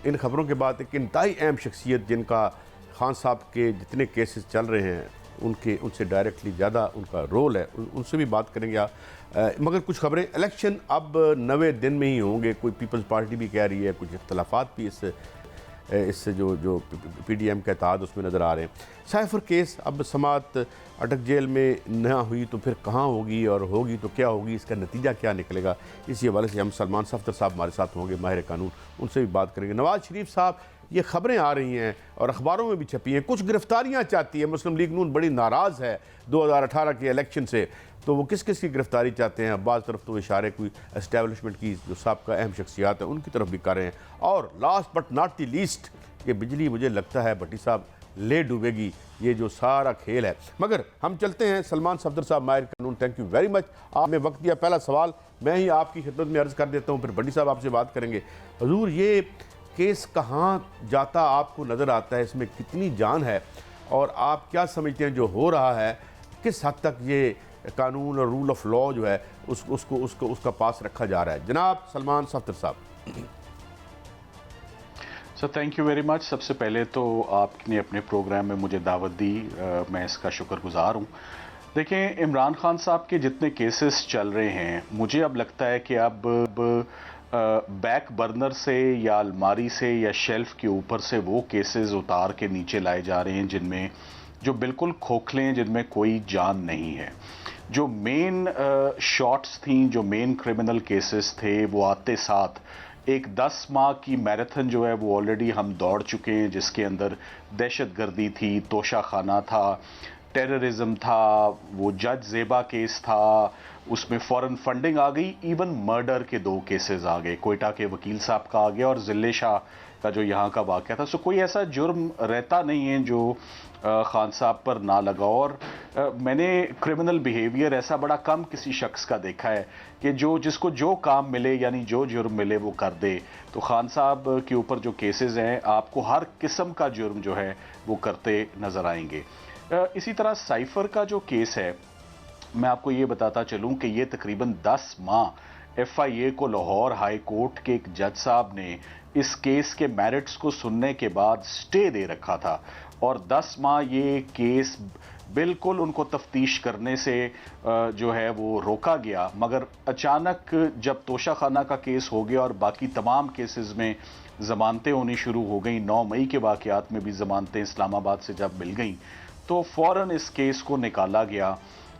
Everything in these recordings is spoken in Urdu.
ان خبروں کے بعد ایک انتہائی اہم شخصیت جن کا خان صاحب کے جتنے کیسز چل رہے ہیں ان سے ڈائریکٹلی زیادہ ان کا رول ہے، ان سے بھی بات کریں گے مگر کچھ خبریں الیکشن اب 90 دن میں ہی ہوں گے، کوئی پیپلز پارٹی بھی کہہ رہی ہے، کچھ اختلافات بھی اس سے جو پی ڈی ایم کا اتحاد اس میں نظر آ رہے ہیں۔ سائفر کیس اب سماعت اٹک جیل میں نہ ہوئی تو پھر کہاں ہوگی، اور ہوگی تو کیا ہوگی، اس کا نتیجہ کیا نکلے گا، اسی حوالے سے ہم سلمان صفدر صاحب ہمارے ساتھ ہوں گے، ماہر قانون، ان سے بھی بات کریں گے۔ نواز شریف صاحب، یہ خبریں آ رہی ہیں اور اخباروں میں بھی چھپی ہیں، کچھ گرفتاریاں چاہتی ہے مسلم لیگ نون، بڑی ناراض ہے 2018 کے الیکشن سے، تو وہ کس کی گرفتاری چاہتے ہیں؟ بعض طرف تو اشارے کوئی اسٹیبلشمنٹ کی جو سابقہ اہم شخصیات ہیں ان کی طرف بھی کر رہے ہیں، اور last but not the least یہ بجلی مجھے لگتا ہے بھٹی صاحب لے ڈوبے گی، یہ جو سارا کھیل ہے۔ مگر ہم چلتے ہیں سلمان صفدر صاحب، ماہر قانون، تھینک یو ویری مچ، آپ نے وقت دیا۔ پہلا سوال میں ہی آپ کی خدمت میں عرض کر دیتا ہوں، پھر بھٹی صاحب آپ سے بات کریں گے۔ حضور، یہ کیس کہاں جاتا آپ کو نظر آتا ہے، اس میں کتنی جان ہے، اور آپ کیا سمجھتے ہیں جو ہو رہا ہے کس حد تک یہ قانون اور رول آف لا جو ہے اس کا پاس رکھا جا رہا ہے؟ جناب سلمان صفدر صاحب۔ Sir thank you very much. سب سے پہلے تو آپ نے اپنے پروگرام میں مجھے دعوت دی، میں اس کا شکر گزار ہوں۔ دیکھیں، عمران خان صاحب کے جتنے کیسز چل رہے ہیں، مجھے اب لگتا ہے کہ اب بیک برنر سے یا الماری سے یا شیلف کے اوپر سے وہ کیسز اتار کے نیچے لائے جا رہے ہیں جن میں جو بالکل کھوکھلے ہیں، جن میں کوئی جان نہیں ہے۔ جو مین شارٹس تھیں، جو مین کرمنل کیسز تھے، وہ آتے ساتھ ایک 10 ماہ کی میراتھن جو ہے وہ آلریڈی ہم دوڑ چکے ہیں، جس کے اندر دہشت گردی تھی، توشہ خانہ تھا، ٹیررزم تھا، وہ جج زیبا کیس تھا، اس میں فورن فنڈنگ آ گئی، ایون مرڈر کے 2 کیسز آ گئے، کوئٹہ کے وکیل صاحب کا آ گیا اور ذلے شاہ کا جو یہاں کا واقعہ تھا۔ سو کوئی ایسا جرم رہتا نہیں ہے جو خان صاحب پر نہ لگا، اور میں نے کرمنل بیہیویئر ایسا بڑا کم کسی شخص کا دیکھا ہے کہ جس کو جو کام ملے، یعنی جو جرم ملے وہ کر دے۔ تو خان صاحب کے اوپر جو کیسز ہیں، آپ کو ہر قسم کا جرم جو ہے وہ کرتے نظر آئیں گے۔ اسی طرح سائفر کا جو کیس ہے، میں آپ کو یہ بتاتا چلوں کہ یہ تقریباً 10 ماہ ایف آئی اے کو لاہور ہائی کورٹ کے ایک جج صاحب نے اس کیس کے میرٹس کو سننے کے بعد سٹے دے رکھا تھا، اور 10 ماہ یہ کیس بالکل ان کو تفتیش کرنے سے جو ہے وہ روکا گیا۔ مگر اچانک جب توشہ خانہ کا کیس ہو گیا اور باقی تمام کیسز میں ضمانتیں ہونی شروع ہو گئیں، 9 مئی کے واقعات میں بھی ضمانتیں اسلام آباد سے جب مل گئیں، تو فوراً اس کیس کو نکالا گیا،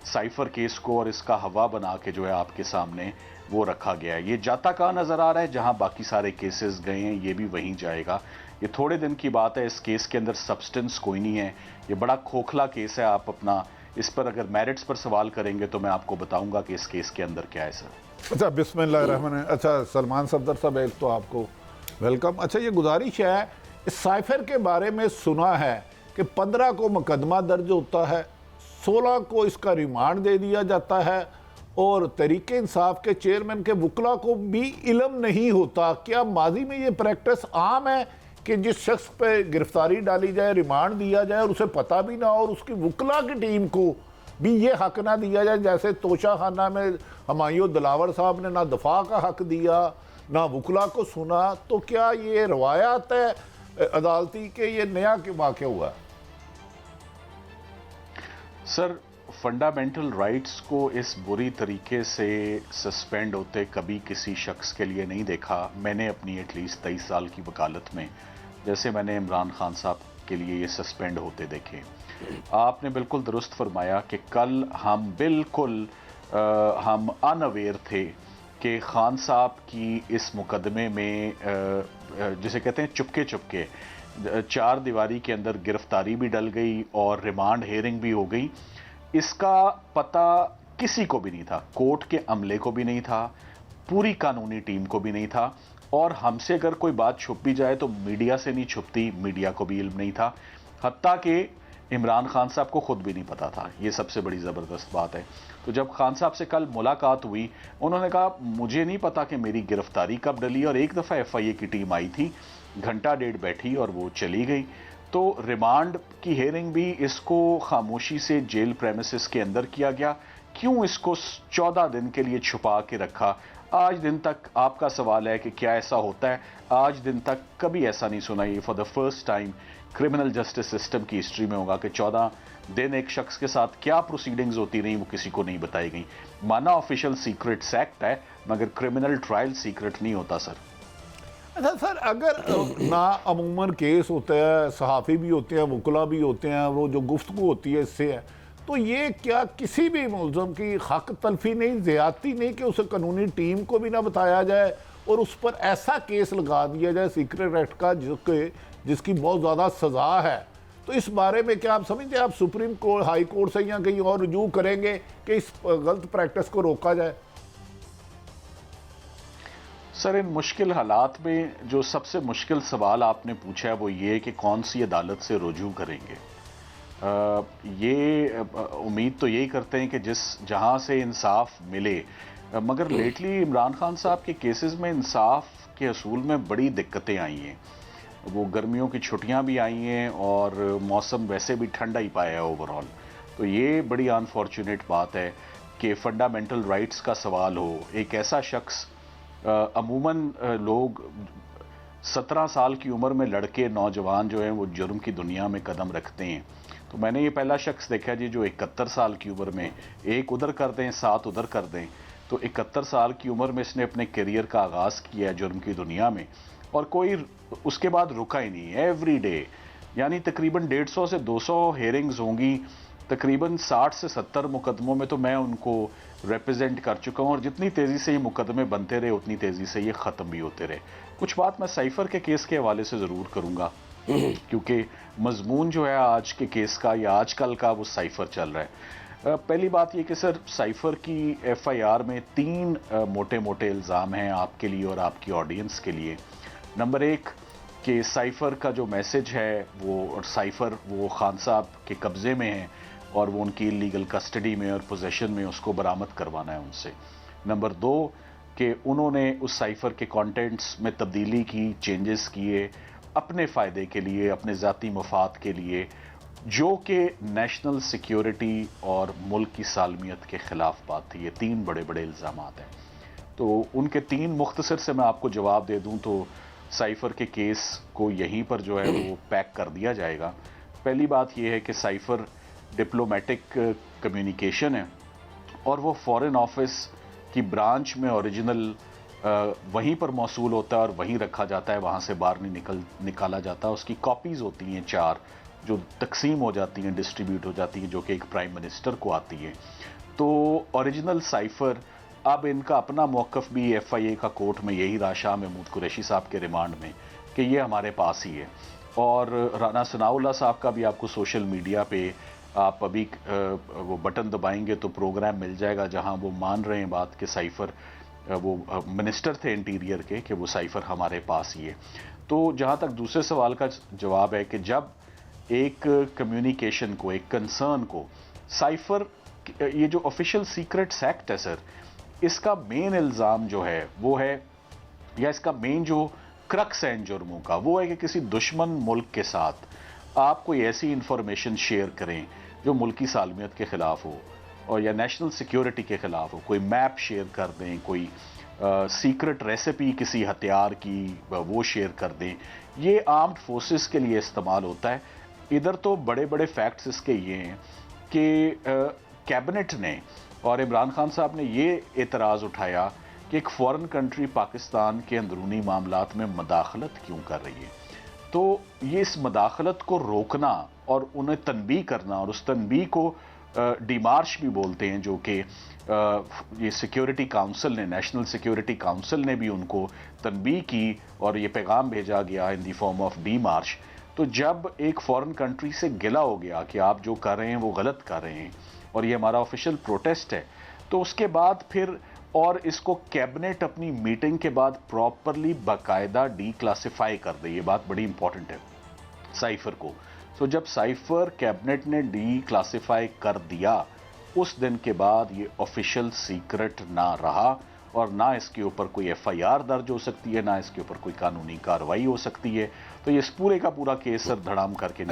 سائفر کیس کو، اور اس کا ہوا بنا کے جو ہے آپ کے سامنے وہ رکھا گیا ہے۔ یہ جاتا کہاں نظر آ رہا ہے؟ جہاں باقی سارے کیسز گئے ہیں یہ بھی وہیں جائے گا۔ یہ تھوڑے دن کی بات ہے، اس کیس کے اندر سبسٹنس کوئی نہیں ہے، یہ بڑا کھوکھلا کیس ہے۔ آپ اپنا اس پر اگر میرٹس پر سوال کریں گے تو میں آپ کو بتاؤں گا کہ اس کیس کے اندر کیا ہے سر۔ اچھا، بسم اللہ الرحمن الرحیم۔ اچھا سلمان صفدر صاحب، ایک تو آپ کو ویلکم۔ اچھا، یہ گزارش ہے، اس سائفر کے بارے میں سنا ہے کہ 15 کو مقدمہ درج ہوتا ہے، 16 کو اس کا ریمانڈ دے دیا جاتا ہے، اور تحریک انصاف کے چیئرمین کے وکلا کو بھی علم نہیں ہوتا۔ کیا ماضی میں یہ پریکٹس عام ہے کہ جس شخص پہ گرفتاری ڈالی جائے، ریمانڈ دیا جائے، اور اسے پتہ بھی نہ ہو، اور اس کی وکلا کی ٹیم کو بھی یہ حق نہ دیا جائے؟ جیسے توشہ خانہ میں ہمایوں دلاور صاحب نے نہ دفاع کا حق دیا نہ وکلا کو سنا، تو کیا یہ روایات ہے عدالتی کہ یہ نیا واقع ہوا ہے؟ سر، فنڈامنٹل رائٹس کو اس بری طریقے سے سسپینڈ ہوتے کبھی کسی شخص کے لیے نہیں دیکھا میں نے اپنی ایٹ لیسٹ 23 سال کی وکالت میں، جیسے میں نے عمران خان صاحب کے لیے یہ سسپینڈ ہوتے دیکھے۔ آپ نے بالکل درست فرمایا کہ کل ہم اناویئر تھے کہ خان صاحب کی اس مقدمے میں جسے کہتے ہیں چپکے 4 دیواری کے اندر گرفتاری بھی ڈل گئی اور ریمانڈ ہیئرنگ بھی ہو گئی۔ اس کا پتہ کسی کو بھی نہیں تھا، کورٹ کے عملے کو بھی نہیں تھا، پوری قانونی ٹیم کو بھی نہیں تھا، اور ہم سے اگر کوئی بات چھپ بھی جائے تو میڈیا سے نہیں چھپتی، میڈیا کو بھی علم نہیں تھا، حتیٰ کہ عمران خان صاحب کو خود بھی نہیں پتا تھا۔ یہ سب سے بڑی زبردست بات ہے۔ تو جب خان صاحب سے کل ملاقات ہوئی، انہوں نے کہا مجھے نہیں پتا کہ میری گرفتاری کب ڈلی، اور ایک دفعہ ایف آئی اے کی ٹیم آئی تھی، گھنٹہ ڈیڑھ بیٹھی اور وہ چلی گئی۔ تو ریمانڈ کی ہیئرنگ بھی اس کو خاموشی سے جیل پریمیسز کے اندر کیا گیا۔ کیوں اس کو 14 دن کے لیے چھپا کے رکھا؟ آج دن تک آپ کا سوال ہے کہ کیا ایسا ہوتا ہے؟ آج دن تک کبھی ایسا نہیں سنا. یہ for the first time criminal justice system کی ہسٹری میں ہوگا کہ 14 دن ایک شخص کے ساتھ کیا پروسیڈنگز ہوتی رہیں وہ کسی کو نہیں بتائی گئیں. مانا آفیشیل سیکرٹ ایکٹ ہے مگر کرمنل ٹرائل سیکرٹ نہیں ہوتا سر. اچھا سر، اگر نہ عموماً کیس ہوتا ہے، صحافی بھی ہوتے ہیں، وکلا بھی ہوتے ہیں، وہ جو گفتگو ہوتی ہے اس سے ہے، تو یہ کیا کسی بھی ملزم کی حق تلفی نہیں، زیادتی نہیں کہ اسے قانونی ٹیم کو بھی نہ بتایا جائے اور اس پر ایسا کیس لگا دیا جائے سیکرٹ ایکٹ کا جس کی بہت زیادہ سزا ہے؟ تو اس بارے میں کیا آپ سمجھتے ہیں آپ سپریم کورٹ، ہائی کورٹ سے یا کہیں اور رجوع کریں گے کہ اس غلط پریکٹس کو روکا جائے؟ سر ان مشکل حالات میں جو سب سے مشکل سوال آپ نے پوچھا ہے وہ یہ کہ کون سی عدالت سے رجوع کریں گے. یہ امید تو یہی کرتے ہیں کہ جہاں سے انصاف ملے، مگر لیٹلی عمران خان صاحب کے کیسز میں انصاف کے حصول میں بڑی دقتیں آئی ہیں. وہ گرمیوں کی چھٹیاں بھی آئی ہیں اور موسم ویسے بھی ٹھنڈا ہی پایا ہے اوورآل. تو یہ بڑی انفارچونیٹ بات ہے کہ فنڈامنٹل رائٹس کا سوال ہو. ایک ایسا شخص، عموماً لوگ 17 سال کی عمر میں لڑکے نوجوان جو ہیں وہ جرم کی دنیا میں قدم رکھتے ہیں. تو میں نے یہ پہلا شخص دیکھا جی جو 71 سال کی عمر میں، ایک ادھر کر دیں 7 ادھر کر دیں، تو 71 سال کی عمر میں اس نے اپنے کیریئر کا آغاز کیا ہے جرم کی دنیا میں، اور کوئی اس کے بعد رکا ہی نہیں. ایوری ڈے یعنی تقریباً 150 سے 200 ہیئرنگز ہوں گی، تقریباً 60 سے 70 مقدموں میں تو میں ان کو ریپرزینٹ کر چکا ہوں، اور جتنی تیزی سے یہ مقدمے بنتے رہے اتنی تیزی سے یہ ختم بھی ہوتے رہے. کچھ بات میں سائفر کے کیس کے حوالے سے ضرور کروں گا کیونکہ مضمون جو ہے آج کے کیس کا یا آج کل کا وہ سائفر چل رہا ہے. پہلی بات یہ کہ سر سائفر کی ایف آئی آر میں 3 موٹے موٹے الزام ہیں آپ کے لیے اور آپ کی آڈینس کے لیے. نمبر 1 کہ سائفر کا جو میسج ہے وہ سائفر وہ خان صاحب کے قبضے میں ہے اور وہ ان کی لیگل کسٹڈی میں اور پوزیشن میں اس کو برآمد کروانا ہے ان سے. نمبر 2 کہ انہوں نے اس سائفر کے کانٹینٹس میں تبدیلی کی، چینجز کیے اپنے فائدے کے لیے، اپنے ذاتی مفاد کے لیے، جو کہ نیشنل سیکیورٹی اور ملک کی سالمیت کے خلاف بات تھی. یہ 3 بڑے بڑے الزامات ہیں. تو ان کے 3 مختصر سے میں آپ کو جواب دے دوں تو سائفر کے کیس کو یہیں پر جو ہے وہ پیک کر دیا جائے گا. پہلی بات یہ ہے کہ سائفر ڈپلومیٹک کمیونیکیشن ہے اور وہ فارن آفس کی برانچ میں اوریجنل وہیں پر موصول ہوتا ہے اور وہیں رکھا جاتا ہے، وہاں سے باہر نہیں نکالا جاتا. اس کی کاپیز ہوتی ہیں 4 جو تقسیم ہو جاتی ہیں، ڈسٹریبیوٹ ہو جاتی ہیں، جو کہ ایک پرائم منسٹر کو آتی ہے. تو اوریجنل سائفر اب ان کا اپنا موقف بھی ایف آئی اے کا کورٹ میں یہی رہا شاہ محمود قریشی صاحب کے ریمانڈ میں کہ یہ ہمارے پاس ہی ہے. اور رانا ثناء اللہ صاحب کا بھی آپ کو سوشل میڈیا پہ آپ ابھی وہ بٹن دبائیں گے تو پروگرام مل جائے گا جہاں وہ مان رہے ہیں بات کہ سائفر، وہ منسٹر تھے انٹیریئر کے، کہ وہ سائفر ہمارے پاس ہی ہے. تو جہاں تک دوسرے سوال کا جواب ہے کہ جب ایک کمیونیکیشن کو، ایک کنسرن کو سائفر، یہ جو آفیشیل سیکرٹس ایکٹ ہے سر، اس کا مین الزام جو ہے وہ ہے، یا اس کا مین جو کرکس ہے ان جرموں کا، وہ ہے کہ کسی دشمن ملک کے ساتھ آپ کوئی ایسی انفارمیشن شیئر کریں جو ملکی سالمیت کے خلاف ہو اور یا نیشنل سیکیورٹی کے خلاف ہو. کوئی میپ شیئر کر دیں، کوئی سیکرٹ ریسیپی کسی ہتھیار کی وہ شیئر کر دیں. یہ آرمڈ فورسز کے لیے استعمال ہوتا ہے. ادھر تو بڑے بڑے فیکٹس اس کے یہ ہیں کہ کیبنٹ نے اور عمران خان صاحب نے یہ اعتراض اٹھایا کہ ایک فورن کنٹری پاکستان کے اندرونی معاملات میں مداخلت کیوں کر رہی ہے. تو یہ اس مداخلت کو روکنا اور انہیں تنبیہ کرنا، اور اس تنبیہ کو ڈیمارش بھی بولتے ہیں، جو کہ یہ سیکیورٹی کاؤنسل نے، نیشنل سیکیورٹی کاؤنسل نے بھی ان کو تنبیہ کی اور یہ پیغام بھیجا گیا ان دی فارم آف ڈیمارش. تو جب ایک فورن کنٹری سے گلا ہو گیا کہ آپ جو کر رہے ہیں وہ غلط کر رہے ہیں اور یہ ہمارا آفیشیل پروٹیسٹ ہے، تو اس کے بعد پھر، اور اس کو کیبنٹ اپنی میٹنگ کے بعد پراپرلی باقاعدہ ڈی کلاسیفائی کر دے. یہ بات بڑی امپورٹنٹ ہے سائفر کو. سو جب سائفر کیبنٹ نے ڈی کلاسیفائی کر دیا، اس دن کے بعد یہ آفیشیل سیکرٹ نہ رہا اور نہ اس کے اوپر کوئی ایف آئی آر درج ہو سکتی ہے، نہ اس کے اوپر کوئی قانونی کارروائی ہو سکتی ہے. تو یہ اس پورے کا پورا کیس سر دھڑام کر کے